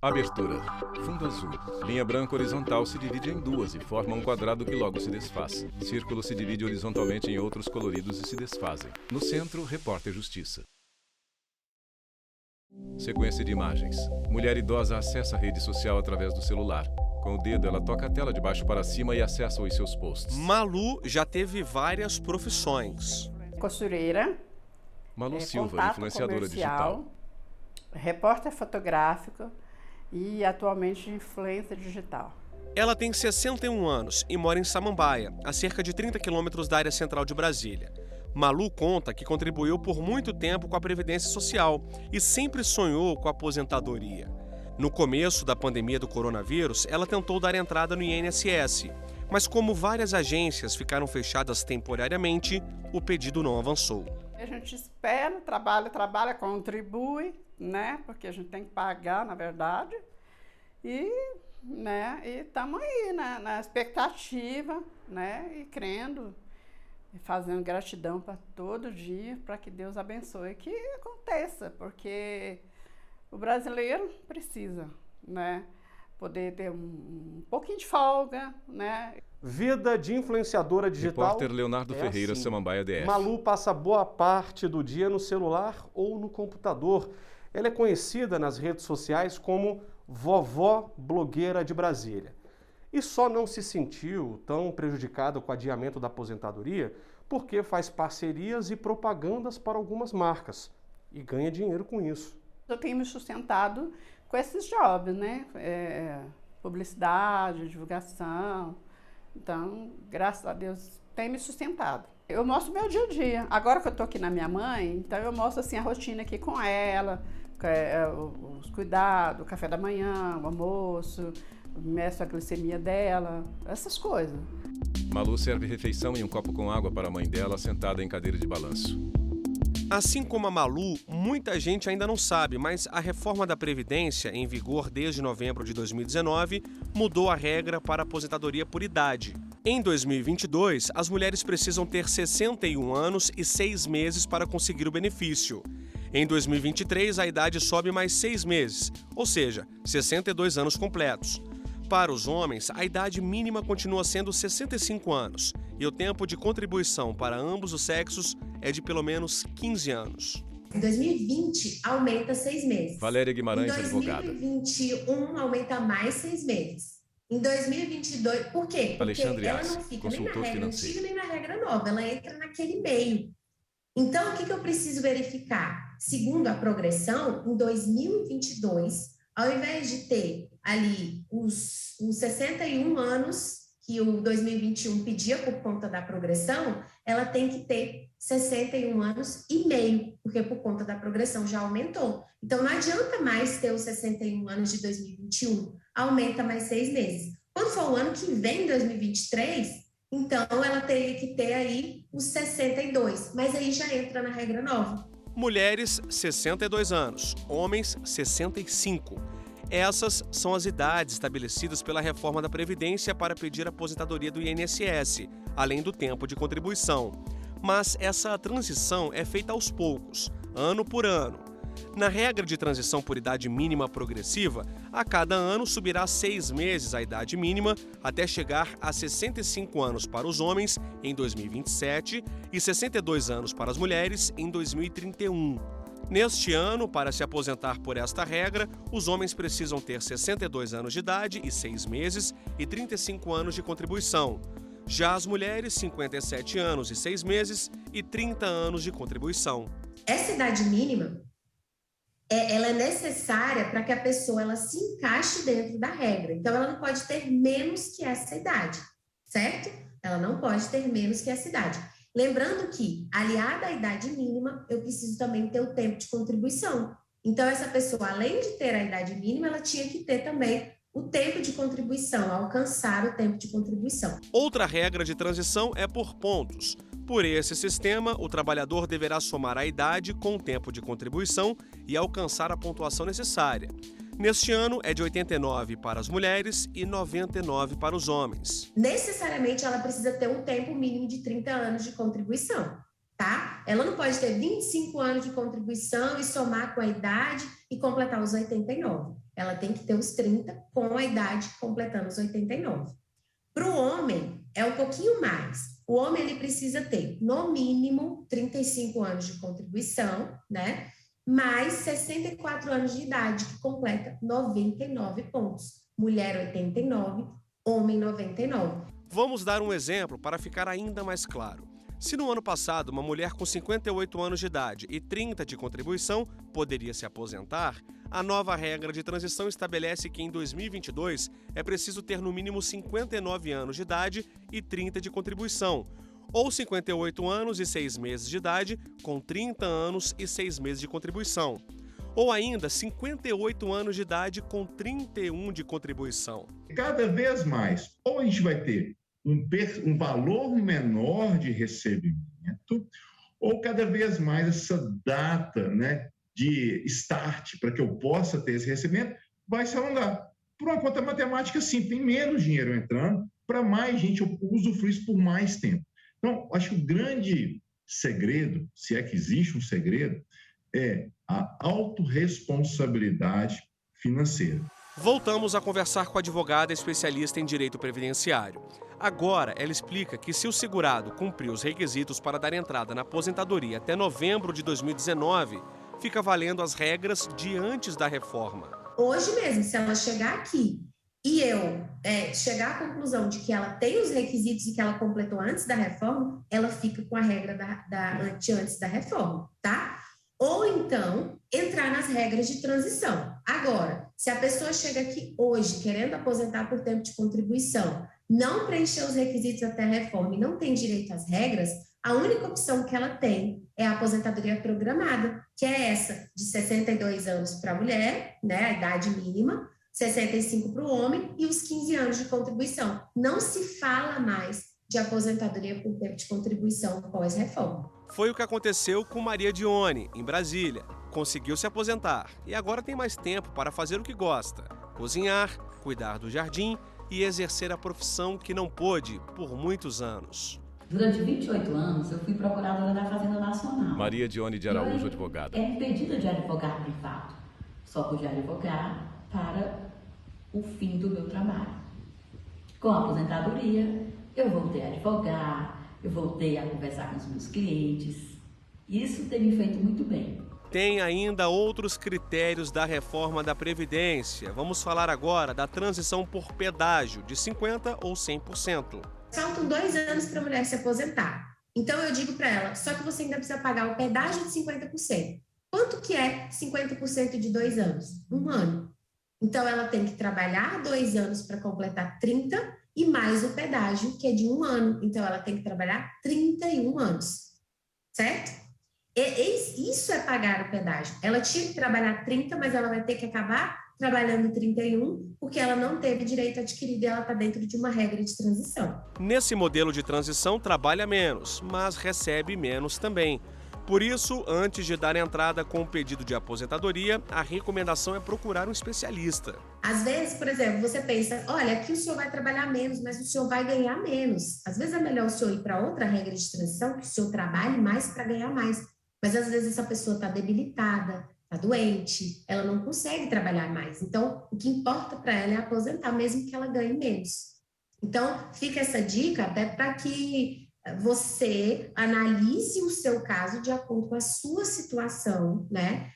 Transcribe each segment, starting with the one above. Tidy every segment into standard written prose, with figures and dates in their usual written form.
Abertura. Fundo azul. Linha branca horizontal se divide em duas e forma um quadrado que logo se desfaz. Círculo se divide horizontalmente em outros coloridos e se desfazem. No centro, repórter Justiça. Sequência de imagens. Mulher idosa acessa a rede social através do celular. Com o dedo, ela toca a tela de baixo para cima e acessa os seus posts. Malu já teve várias profissões. Costureira. Malu Silva, influenciadora digital. Repórter fotográfico e atualmente influencer digital. Ela tem 61 anos e mora em Samambaia, a cerca de 30 quilômetros da área central de Brasília. Malu conta que contribuiu por muito tempo com a Previdência Social e sempre sonhou com a aposentadoria. No começo da pandemia do coronavírus, ela tentou dar entrada no INSS, mas como várias agências ficaram fechadas temporariamente, o pedido não avançou. A gente espera, trabalha, contribui, né? Porque a gente tem que pagar, na verdade. E estamos aí, né? Na expectativa, né? E crendo, e fazendo gratidão para todo dia, para que Deus abençoe que aconteça, porque o brasileiro precisa, né? Poder ter um pouquinho de folga, né? Vida de influenciadora digital. Repórter Leonardo Ferreira, assim. Samambaia DF. Malu passa boa parte do dia no celular ou no computador. Ela é conhecida nas redes sociais como Vovó Blogueira de Brasília. E só não se sentiu tão prejudicada com o adiamento da aposentadoria porque faz parcerias e propagandas para algumas marcas e ganha dinheiro com isso. Eu tenho me sustentado com esses jobs, né? Publicidade, divulgação. Então, graças a Deus, tem me sustentado. Eu mostro meu dia a dia. Agora que eu tô aqui na minha mãe, então eu mostro assim a rotina aqui com ela, os cuidados, o café da manhã, o almoço, meço a glicemia dela, essas coisas. Malu serve refeição em um copo com água para a mãe dela, sentada em cadeira de balanço. Assim como a Malu, muita gente ainda não sabe, mas a reforma da Previdência, em vigor desde novembro de 2019, mudou a regra para a aposentadoria por idade. Em 2022, as mulheres precisam ter 61 anos e 6 meses para conseguir o benefício. Em 2023, a idade sobe mais 6 meses, ou seja, 62 anos completos. Para os homens, a idade mínima continua sendo 65 anos e o tempo de contribuição para ambos os sexos é de pelo menos 15 anos. Em 2020, aumenta 6 meses. Valéria Guimarães, advogada. Em 2021, aumenta mais 6 meses. Em 2022, por quê? Porque Alexandre ela Assi, não fica nem na consultor regra financeiro. antiga nem na regra nova, ela entra naquele meio. Então, o que eu preciso verificar? Segundo a progressão, em 2022, ao invés de ter ali os 61 anos que o 2021 pedia por conta da progressão, ela tem que ter 61 anos e meio, porque por conta da progressão já aumentou. Então, não adianta mais ter os 61 anos de 2021, aumenta mais 6 meses. Quando for o ano que vem, 2023, então ela teria que ter aí os 62, mas aí já entra na regra nova. Mulheres, 62 anos, homens, 65. Essas são as idades estabelecidas pela reforma da Previdência para pedir a aposentadoria do INSS, além do tempo de contribuição. Mas essa transição é feita aos poucos, ano por ano. Na regra de transição por idade mínima progressiva, a cada ano subirá 6 meses a idade mínima até chegar a 65 anos para os homens em 2027 e 62 anos para as mulheres em 2031. Neste ano, para se aposentar por esta regra, os homens precisam ter 62 anos de idade e 6 meses e 35 anos de contribuição. Já as mulheres, 57 anos e 6 meses e 30 anos de contribuição. Essa idade mínima, ela é necessária para que a pessoa ela se encaixe dentro da regra. Então, ela não pode ter menos que essa idade, certo? Ela não pode ter menos que essa idade. Lembrando que, aliada à idade mínima, eu preciso também ter o tempo de contribuição. Então, essa pessoa, além de ter a idade mínima, ela tinha que ter também o tempo de contribuição, alcançar o tempo de contribuição. Outra regra de transição é por pontos. Por esse sistema, o trabalhador deverá somar a idade com o tempo de contribuição e alcançar a pontuação necessária. Neste ano, é de 89 para as mulheres e 99 para os homens. Necessariamente, ela precisa ter um tempo mínimo de 30 anos de contribuição, tá? Ela não pode ter 25 anos de contribuição e somar com a idade e completar os 89. ela tem que ter os 30 com a idade completando os 89. Para o homem, é um pouquinho mais. O homem ele precisa ter, no mínimo, 35 anos de contribuição, né? Mais 64 anos de idade, que completa 99 pontos. Mulher, 89, homem, 99. Vamos dar um exemplo para ficar ainda mais claro. Se no ano passado uma mulher com 58 anos de idade e 30 de contribuição poderia se aposentar, a nova regra de transição estabelece que em 2022 é preciso ter no mínimo 59 anos de idade e 30 de contribuição, ou 58 anos e 6 meses de idade com 30 anos e 6 meses de contribuição, ou ainda 58 anos de idade com 31 de contribuição. Cada vez mais, ou a gente vai ter um valor menor de recebimento, ou cada vez mais essa data, né, de start para que eu possa ter esse recebimento vai se alongar. Por uma conta matemática, sim, tem menos dinheiro entrando, para mais gente usufruir isso por mais tempo. Então, acho que o grande segredo, se é que existe um segredo, é a autorresponsabilidade financeira. Voltamos a conversar com a advogada especialista em direito previdenciário. Agora, ela explica que se o segurado cumprir os requisitos para dar entrada na aposentadoria até novembro de 2019, fica valendo as regras de antes da reforma. Hoje mesmo, se ela chegar aqui e eu chegar à conclusão de que ela tem os requisitos e que ela completou antes da reforma, ela fica com a regra de antes da reforma, tá? Ou então, entrar nas regras de transição. Agora, se a pessoa chega aqui hoje querendo aposentar por tempo de contribuição, não preencheu os requisitos até a reforma e não tem direito às regras, a única opção que ela tem é a aposentadoria programada, que é essa de 62 anos para a mulher, né, a idade mínima, 65 para o homem e os 15 anos de contribuição. Não se fala mais de aposentadoria por tempo de contribuição pós-reforma. Foi o que aconteceu com Maria Dione, em Brasília. Conseguiu se aposentar e agora tem mais tempo para fazer o que gosta: cozinhar, cuidar do jardim e exercer a profissão que não pôde por muitos anos. Durante 28 anos, eu fui procuradora da Fazenda Nacional. Maria Dione de Araújo, advogada. É impedida de advogar privado. Só pude advogar para o fim do meu trabalho. Com a aposentadoria, eu voltei a advogar, eu voltei a conversar com os meus clientes. Isso tem me feito muito bem. Tem ainda outros critérios da reforma da Previdência. Vamos falar agora da transição por pedágio, de 50% ou 100%. Faltam 2 anos para a mulher se aposentar. Então, eu digo para ela, só que você ainda precisa pagar o pedágio de 50%. Quanto que é 50% de 2 anos? 1 ano. Então, ela tem que trabalhar 2 anos para completar 30 e mais o pedágio, que é de 1 ano. Então, ela tem que trabalhar 31 anos. Certo? Isso é pagar o pedágio. Ela tinha que trabalhar 30, mas ela vai ter que acabar trabalhando 31, porque ela não teve direito adquirido e ela está dentro de uma regra de transição. Nesse modelo de transição, trabalha menos, mas recebe menos também. Por isso, antes de dar entrada com o pedido de aposentadoria, a recomendação é procurar um especialista. Às vezes, por exemplo, você pensa, olha, aqui o senhor vai trabalhar menos, mas o senhor vai ganhar menos. Às vezes é melhor o senhor ir para outra regra de transição, que o senhor trabalhe mais para ganhar mais. Mas às vezes essa pessoa está debilitada, está doente, ela não consegue trabalhar mais. Então, o que importa para ela é aposentar, mesmo que ela ganhe menos. Então, fica essa dica até para que você analise o seu caso de acordo com a sua situação, né,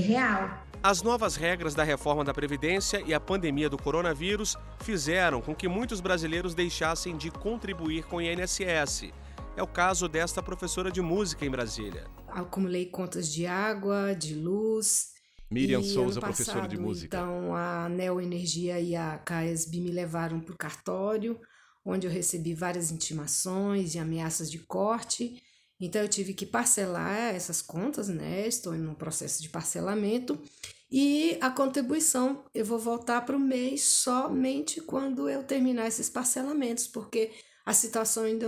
real. As novas regras da reforma da Previdência e a pandemia do coronavírus fizeram com que muitos brasileiros deixassem de contribuir com o INSS. É o caso desta professora de música em Brasília. Acumulei contas de água, de luz. Miriam Souza, professora de música. Então, a Neo Energia e a CAESB me levaram para o cartório, onde eu recebi várias intimações e ameaças de corte. Então, eu tive que parcelar essas contas, né? Estou em um processo de parcelamento. E a contribuição, eu vou voltar para o mês somente quando eu terminar esses parcelamentos, porque a situação ainda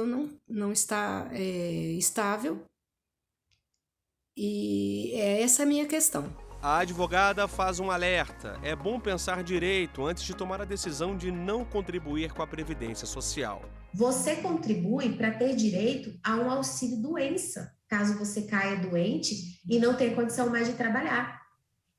não está estável. E essa é a minha questão. A advogada faz um alerta. É bom pensar direito antes de tomar a decisão de não contribuir com a Previdência Social. Você contribui para ter direito a um auxílio-doença, caso você caia doente e não tenha condição mais de trabalhar.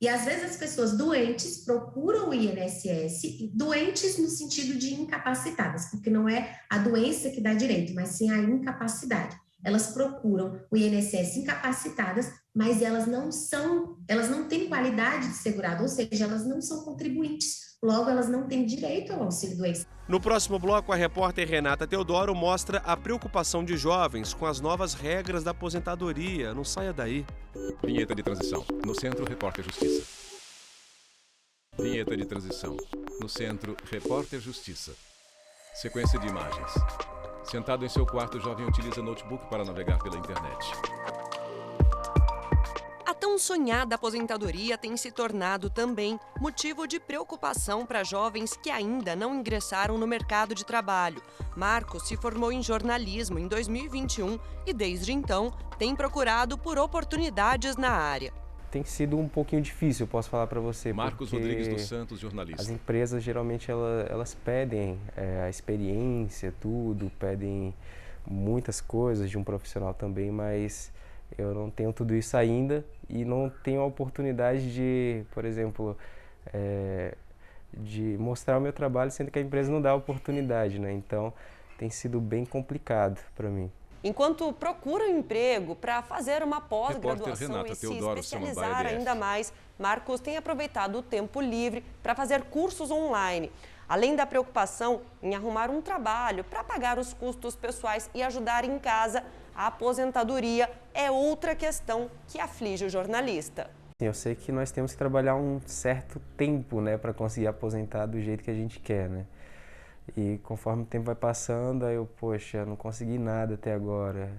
E às vezes as pessoas doentes procuram o INSS, doentes no sentido de incapacitadas, porque não é a doença que dá direito, mas sim a incapacidade. Elas procuram o INSS incapacitadas, mas elas não têm qualidade de segurado, ou seja, elas não são contribuintes, logo elas não têm direito ao auxílio-doença. No próximo bloco, a repórter Renata Teodoro mostra a preocupação de jovens com as novas regras da aposentadoria. Não saia daí. Vinheta de transição. No Centro, Repórter Justiça. Vinheta de transição. No Centro, Repórter Justiça. Sequência de imagens. Sentado em seu quarto, o jovem utiliza notebook para navegar pela internet. A tão sonhada aposentadoria tem se tornado também motivo de preocupação para jovens que ainda não ingressaram no mercado de trabalho. Marcos se formou em jornalismo em 2021 e, desde então, tem procurado por oportunidades na área. Tem sido um pouquinho difícil, posso falar para você. Marcos Rodrigues dos Santos, jornalista. As empresas, geralmente, elas pedem a experiência, tudo, pedem muitas coisas de um profissional também, mas eu não tenho tudo isso ainda e não tenho a oportunidade de, por exemplo, de mostrar o meu trabalho, sendo que a empresa não dá a oportunidade, né? Então, tem sido bem complicado para mim. Enquanto procura um emprego para fazer uma pós-graduação e se especializar ainda mais, Marcos tem aproveitado o tempo livre para fazer cursos online. Além da preocupação em arrumar um trabalho para pagar os custos pessoais e ajudar em casa, a aposentadoria é outra questão que aflige o jornalista. Eu sei que nós temos que trabalhar um certo tempo, né, para conseguir aposentar do jeito que a gente quer, né? E conforme o tempo vai passando, aí eu, poxa, não consegui nada até agora.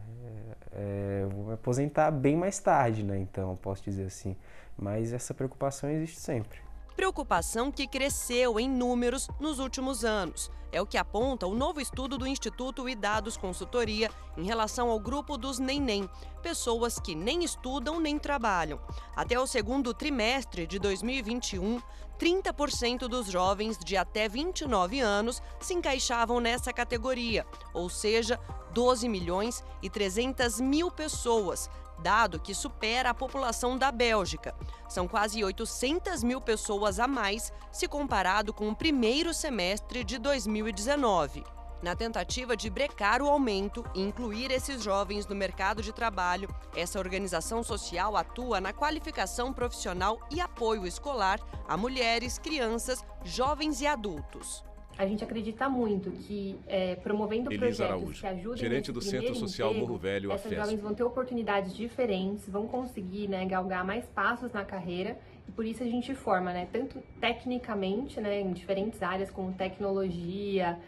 Vou me aposentar bem mais tarde, né? Então, posso dizer assim. Mas essa preocupação existe sempre. Preocupação que cresceu em números nos últimos anos. É o que aponta o novo estudo do Instituto Idados Consultoria em relação ao grupo dos neném, pessoas que nem estudam nem trabalham. Até o segundo trimestre de 2021, 30% dos jovens de até 29 anos se encaixavam nessa categoria, ou seja, 12 milhões e 300 mil pessoas, dado que supera a população da Bélgica. São quase 800 mil pessoas a mais se comparado com o primeiro semestre de 2019. Na tentativa de brecar o aumento e incluir esses jovens no mercado de trabalho, essa organização social atua na qualificação profissional e apoio escolar a mulheres, crianças, jovens e adultos. A gente acredita muito que promovendo projetos Araújo, que ajudem gerente do Centro Social emprego, Morro Velho, essas jovens vão ter oportunidades diferentes, vão conseguir, né, galgar mais passos na carreira, e por isso a gente forma, né, tanto tecnicamente, né, em diferentes áreas como tecnologia,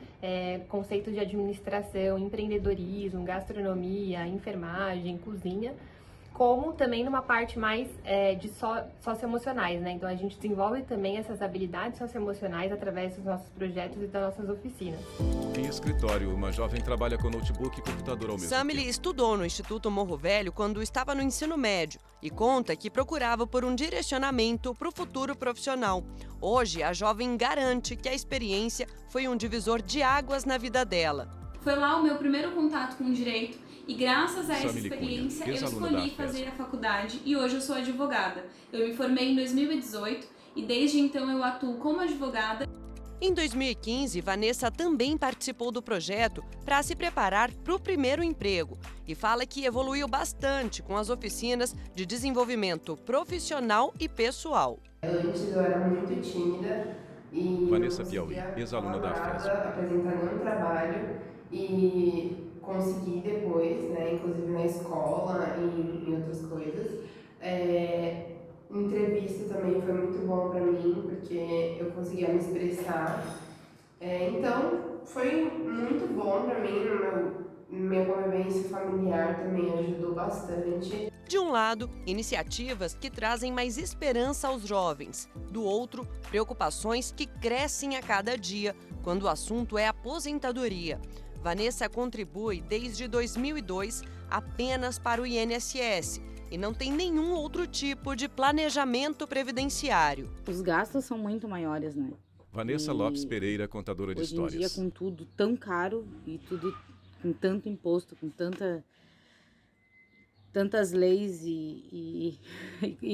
conceitos de administração, empreendedorismo, gastronomia, enfermagem, cozinha, como também numa parte mais de socioemocionais, né? Então a gente desenvolve também essas habilidades socioemocionais através dos nossos projetos e das nossas oficinas. Em escritório, uma jovem trabalha com notebook e computador ao mesmo Samily tempo. estudou no Instituto Morro Velho quando estava no ensino médio e conta que procurava por um direcionamento para o futuro profissional. Hoje, a jovem garante que a experiência foi um divisor de águas na vida dela. Foi lá o meu primeiro contato com o direito. E graças a essa Samily experiência, Cunha, eu ex-aluna escolhi da fazer a faculdade e hoje eu sou advogada. Eu me formei em 2018 e desde então eu atuo como advogada. Em 2015, Vanessa também participou do projeto para se preparar para o primeiro emprego e fala que evoluiu bastante com as oficinas de desenvolvimento profissional e pessoal. Antes eu era muito tímida e Vanessa Piauí, ex-aluna da FES. Apresentar nenhum trabalho e consegui depois, né, inclusive na escola e em outras coisas. Entrevista também foi muito bom para mim, porque eu conseguia me expressar. Então, foi muito bom para mim, minha convivência familiar também ajudou bastante. De um lado, iniciativas que trazem mais esperança aos jovens. Do outro, preocupações que crescem a cada dia quando o assunto é aposentadoria. Vanessa contribui desde 2002 apenas para o INSS e não tem nenhum outro tipo de planejamento previdenciário. Os gastos são muito maiores, né? Vanessa Lopes Pereira, contadora de histórias. Hoje em dia, com tudo tão caro e tudo com tanto imposto, com tanto tantas leis e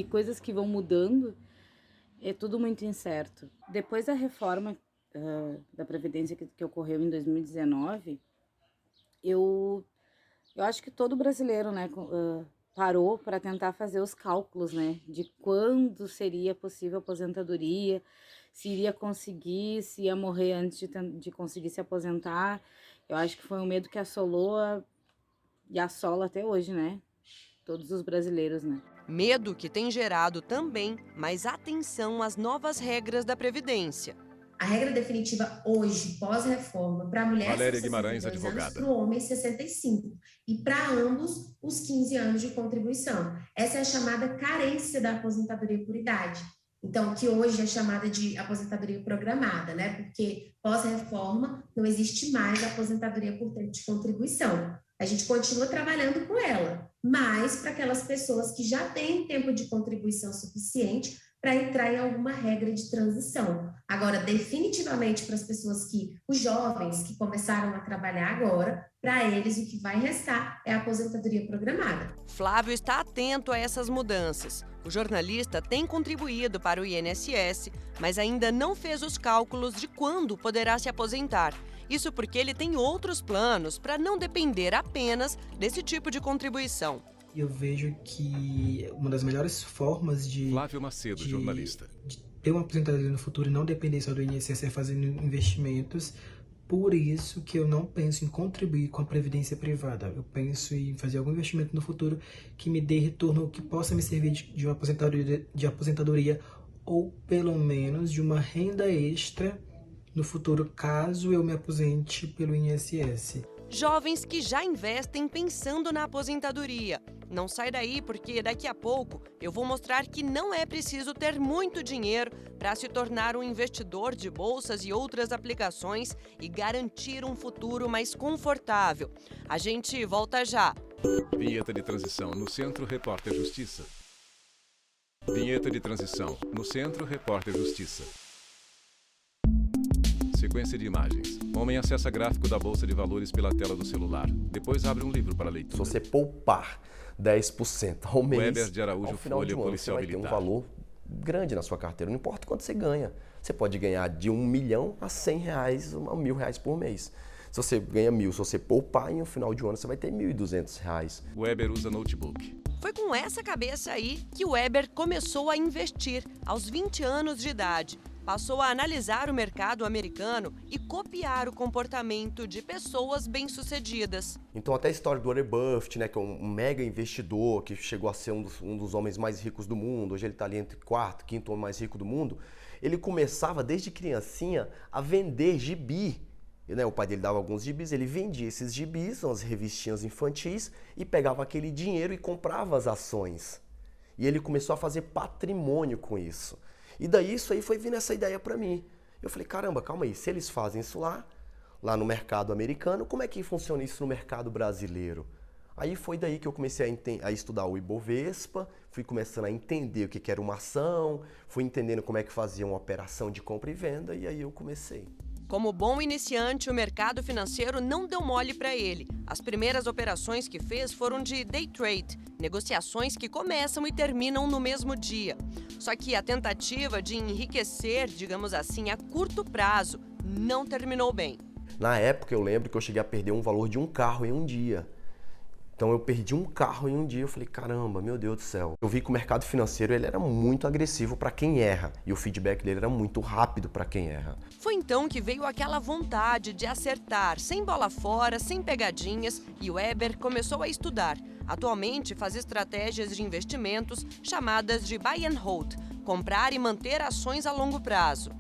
coisas que vão mudando, é tudo muito incerto. Depois da reforma da Previdência que ocorreu em 2019, eu acho que todo brasileiro, né, parou para tentar fazer os cálculos, né, de quando seria possível a aposentadoria, se iria conseguir, se ia morrer antes de conseguir se aposentar. Eu acho que foi um medo que assolou e assola até hoje, né, todos os brasileiros, né. Medo que tem gerado também mais atenção às novas regras da Previdência. A regra definitiva hoje, pós-reforma, para mulheres Valéria Guimarães, advogada. Para o homem 65 e para ambos os 15 anos de contribuição. Essa é a chamada carência da aposentadoria por idade. Então, que hoje é chamada de aposentadoria programada, né? Porque pós-reforma não existe mais aposentadoria por tempo de contribuição. A gente continua trabalhando com ela, mas para aquelas pessoas que já têm tempo de contribuição suficiente para entrar em alguma regra de transição. Agora, definitivamente para as pessoas os jovens que começaram a trabalhar agora, para eles o que vai restar é a aposentadoria programada. Flávio está atento a essas mudanças. O jornalista tem contribuído para o INSS, mas ainda não fez os cálculos de quando poderá se aposentar. Isso porque ele tem outros planos para não depender apenas desse tipo de contribuição. Eu vejo que uma das melhores formas de... Flávio Macedo, jornalista. De ter uma aposentadoria no futuro e não depender só do INSS é fazendo investimentos. Por isso que eu não penso em contribuir com a previdência privada. Eu penso em fazer algum investimento no futuro que me dê retorno, que possa me servir de uma aposentadoria ou pelo menos de uma renda extra no futuro, caso eu me aposente pelo INSS. Jovens que já investem pensando na aposentadoria. Não sai daí, porque daqui a pouco eu vou mostrar que não é preciso ter muito dinheiro para se tornar um investidor de bolsas e outras aplicações e garantir um futuro mais confortável. A gente volta já. Vinheta de transição no Centro, Repórter Justiça. Vinheta de transição no Centro, Repórter Justiça. Sequência de imagens. Homem acessa gráfico da Bolsa de Valores pela tela do celular. Depois abre um livro para leitura. Se você poupar 10% ao mês, Weber de Araújo, ao final Folha de um ano, Policial você vai ter Militar. um valor grande na sua carteira. Não importa quanto você ganha. Você pode ganhar de R$1 milhão a R$100, a R$1.000 por mês. Se você ganha 1.000, se você poupar, no final de um ano você vai ter R$1.200. Weber usa notebook. Foi com essa cabeça aí que o Weber começou a investir aos 20 anos de idade. Passou a analisar o mercado americano e copiar o comportamento de pessoas bem-sucedidas. Então até a história do Warren Buffett, né, que é um mega investidor, que chegou a ser um dos homens mais ricos do mundo, hoje ele está ali entre quarto, quinto homem mais rico do mundo, ele começava desde criancinha a vender gibi. Né, o pai dele dava alguns gibis, ele vendia esses gibis, as revistinhas infantis, e pegava aquele dinheiro e comprava as ações. E ele começou a fazer patrimônio com isso. E daí isso aí foi vindo essa ideia para mim. Eu falei, caramba, calma aí, se eles fazem isso lá no mercado americano, como é que funciona isso no mercado brasileiro? Aí foi daí que eu comecei a estudar o Ibovespa, fui começando a entender o que era uma ação, fui entendendo como é que fazia uma operação de compra e venda, e aí eu comecei. Como bom iniciante, o mercado financeiro não deu mole para ele. As primeiras operações que fez foram de day trade, negociações que começam e terminam no mesmo dia. Só que a tentativa de enriquecer, digamos assim, a curto prazo, não terminou bem. Na época eu lembro que eu cheguei a perder um valor de um carro em um dia. Então eu perdi um carro em um dia, eu falei, caramba, meu Deus do céu. Eu vi que o mercado financeiro ele era muito agressivo para quem erra e o feedback dele era muito rápido para quem erra. Foi então que veio aquela vontade de acertar, sem bola fora, sem pegadinhas, e o Weber começou a estudar. Atualmente faz estratégias de investimentos chamadas de buy and hold, comprar e manter ações a longo prazo.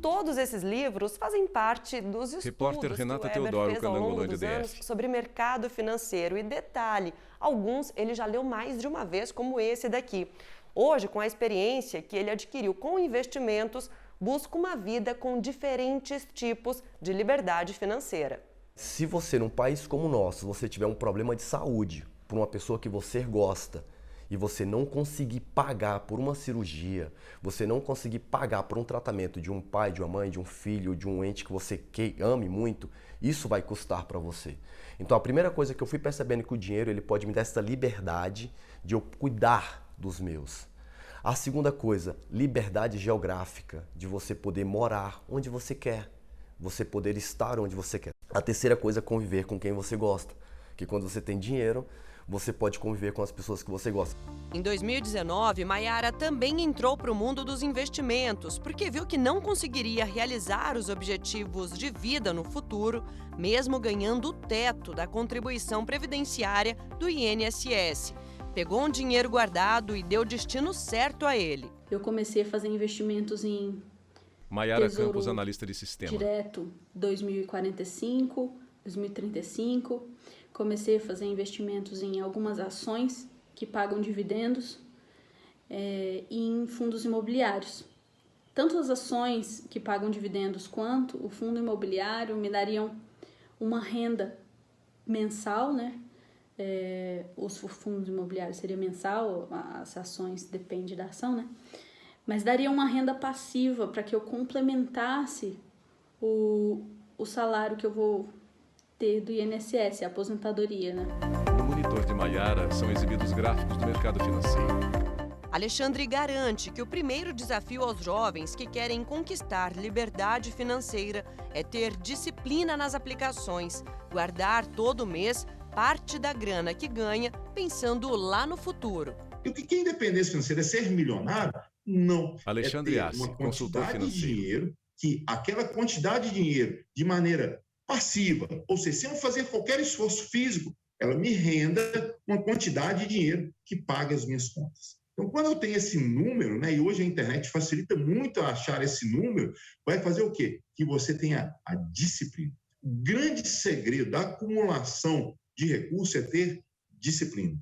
Todos esses livros fazem parte dos estudos Repórter Renata que o Weber Teodoro, fez ao longo dos Candangolândia anos DF. sobre mercado financeiro. E detalhe, alguns ele já leu mais de uma vez, como esse daqui. Hoje, com a experiência que ele adquiriu com investimentos, busca uma vida com diferentes tipos de liberdade financeira. Se você, num país como o nosso, você tiver um problema de saúde por uma pessoa que você gosta e você não conseguir pagar por uma cirurgia, você não conseguir pagar por um tratamento de um pai, de uma mãe, de um filho, de um ente que você ame muito, isso vai custar para você. Então a primeira coisa que eu fui percebendo que o dinheiro ele pode me dar essa liberdade de eu cuidar dos meus. A segunda coisa, liberdade geográfica, de você poder morar onde você quer, você poder estar onde você quer. A terceira coisa, conviver com quem você gosta, que quando você tem dinheiro, você pode conviver com as pessoas que você gosta. Em 2019, Mayara também entrou para o mundo dos investimentos, porque viu que não conseguiria realizar os objetivos de vida no futuro, mesmo ganhando o teto da contribuição previdenciária do INSS. Pegou um dinheiro guardado e deu destino certo a ele. Eu comecei a fazer investimentos em Mayara Tesouro Campos, analista de sistema. Direto 2045, 2035. Comecei a fazer investimentos em algumas ações que pagam dividendos e em fundos imobiliários. Tanto as ações que pagam dividendos quanto o fundo imobiliário me dariam uma renda mensal, né? Os fundos imobiliários seria mensal, as ações depende da ação, né? Mas daria uma renda passiva para que eu complementasse o salário que eu vou ter do INSS, a aposentadoria, né? No monitor de Mayara são exibidos gráficos do mercado financeiro. Alexandre garante que o primeiro desafio aos jovens que querem conquistar liberdade financeira é ter disciplina nas aplicações, guardar todo mês parte da grana que ganha, pensando lá no futuro. E o que é independência financeira? É ser milionário? Não. Alexandre é ter uma consultor quantidade de financeiro. dinheiro, que aquela quantidade de dinheiro, de maneira passiva, ou seja, sem eu fazer qualquer esforço físico, ela me renda uma quantidade de dinheiro que paga as minhas contas. Então, quando eu tenho esse número, né, e hoje a internet facilita muito a achar esse número, vai fazer o quê? Que você tenha a disciplina. O grande segredo da acumulação de recursos é ter disciplina.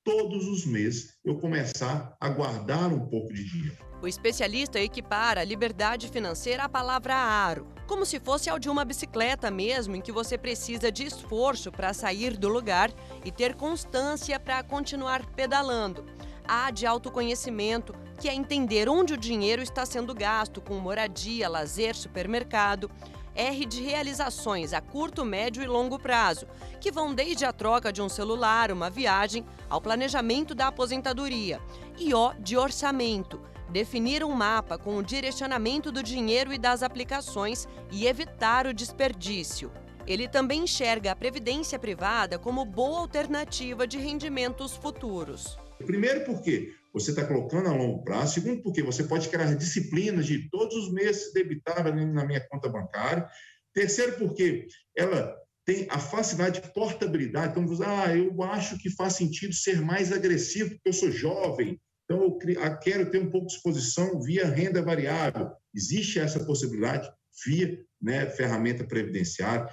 Todos os meses eu começar a guardar um pouco de dinheiro. O especialista equipara a liberdade financeira à palavra aro, como se fosse ao de uma bicicleta mesmo, em que você precisa de esforço para sair do lugar e ter constância para continuar pedalando. A de autoconhecimento, que é entender onde o dinheiro está sendo gasto com moradia, lazer, supermercado. R de realizações a curto, médio e longo prazo, que vão desde a troca de um celular, uma viagem, ao planejamento da aposentadoria. E O de orçamento, definir um mapa com o direcionamento do dinheiro e das aplicações e evitar o desperdício. Ele também enxerga a previdência privada como boa alternativa de rendimentos futuros. Primeiro, porque você está colocando a longo prazo. Segundo, porque você pode criar disciplinas de todos os meses debitar na minha conta bancária. Terceiro, porque ela tem a facilidade de portabilidade. Então, eu acho que faz sentido ser mais agressivo, porque eu sou jovem. Então, eu quero ter um pouco de exposição via renda variável. Existe essa possibilidade via ferramenta previdenciária.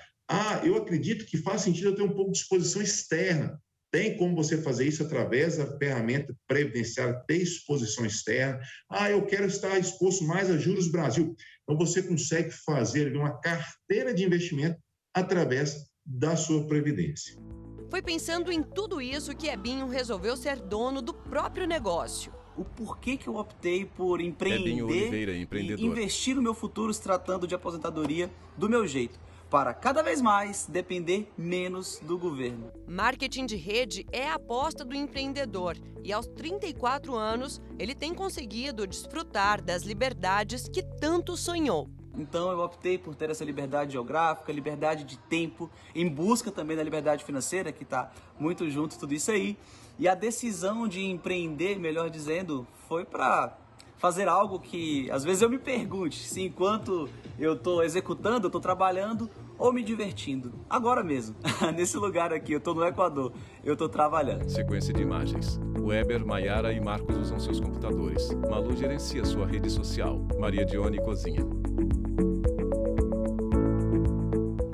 Eu acredito que faz sentido eu ter um pouco de exposição externa. Tem como você fazer isso através da ferramenta previdenciária, ter exposição externa. Eu quero estar exposto mais a juros Brasil. Então, você consegue fazer uma carteira de investimento através da sua previdência. Foi pensando em tudo isso que Ebinho resolveu ser dono do próprio negócio. O porquê que eu optei por Ebinho Oliveira, empreender empreendedor. e investir no meu futuro se tratando de aposentadoria do meu jeito, para cada vez mais depender menos do governo. Marketing de rede é a aposta do empreendedor e aos 34 anos ele tem conseguido desfrutar das liberdades que tanto sonhou. Então eu optei por ter essa liberdade geográfica, liberdade de tempo, em busca também da liberdade financeira, que está muito junto tudo isso aí. E a decisão de empreender, melhor dizendo, foi para fazer algo que às vezes eu me pergunte se enquanto eu estou executando, eu estou trabalhando ou me divertindo. Agora mesmo, nesse lugar aqui, eu estou no Equador, eu estou trabalhando. Sequência de imagens. Weber, Mayara e Marcos usam seus computadores. Malu gerencia sua rede social. Maria Dione cozinha.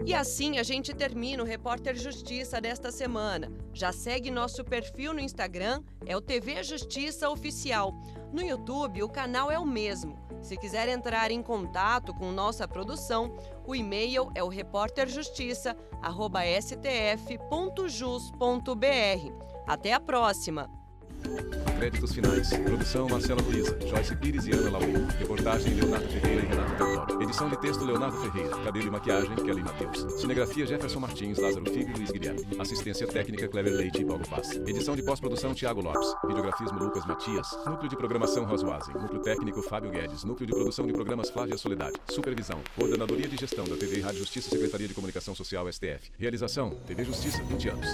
E assim a gente termina o Repórter Justiça desta semana. Já segue nosso perfil no Instagram, é o TV Justiça Oficial. No YouTube, o canal é o mesmo. Se quiser entrar em contato com nossa produção, o e-mail é o repórterjustiça@stf.jus.br. Até a próxima! Créditos finais. Produção Marcela Luiza, Joyce Pires e Ana Lauê. Reportagem Leonardo Ferreira e Renato Teodoro. Edição de texto Leonardo Ferreira. Cabelo e maquiagem Kelly Matheus. Cinegrafia Jefferson Martins, Lázaro Figo e Luiz Guilherme. Assistência técnica Cleber Leite e Paulo Paz. Edição de pós-produção Tiago Lopes. Videografismo Lucas Matias. Núcleo de programação Roswazen. Núcleo técnico Fábio Guedes. Núcleo de produção de programas Flávia Soledade. Supervisão. Coordenadoria de gestão da TV e Rádio Justiça, Secretaria de Comunicação Social, STF. Realização TV Justiça, 20 anos.